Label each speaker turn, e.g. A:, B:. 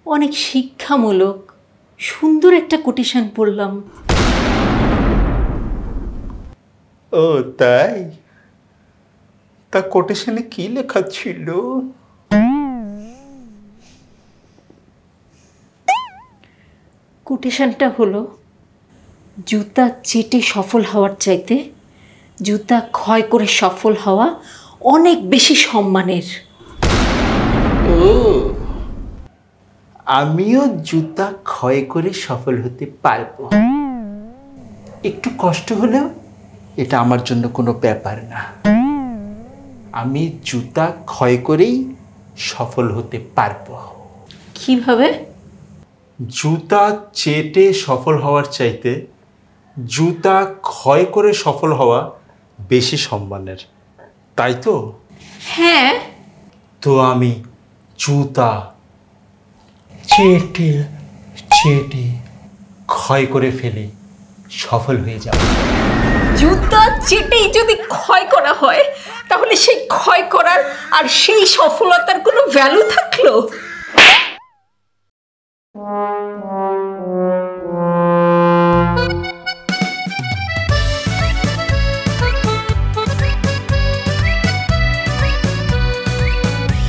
A: অনেক শিক্ষামূলক সুন্দর একটা কোটেশন পড়লাম।
B: ও তাই? তা কোটেশনে কি লেখা ছিল?
A: কোটেশনটা হলো, জুতা চেটে সফল হওয়ার চাইতে জুতা ক্ষয় করে সফল হওয়া অনেক বেশি সম্মানের।
B: ও, আমিও জুতা ক্ষয় করে সফল হতে পারবো। একটু কষ্ট হলেও এটা আমার জন্য কোনো ব্যাপার না। আমি জুতা ক্ষয় করেই সফল হতে পারবো।
A: কিভাবে?
B: জুতা চেটে সফল হওয়ার চাইতে জুতা ক্ষয় করে সফল হওয়া বেশি সম্মানের, তাই তো?
A: হ্যাঁ।
B: তো আমি জুতা চেটে চেটে ক্ষয় করে ফেলে সফল হয়ে যাব।
A: জুতা চেটেই যদি ক্ষয় করা হয়, তাহলে সেই ক্ষয় করার আর সেই সফলতার কোনো ভ্যালু থাকলো?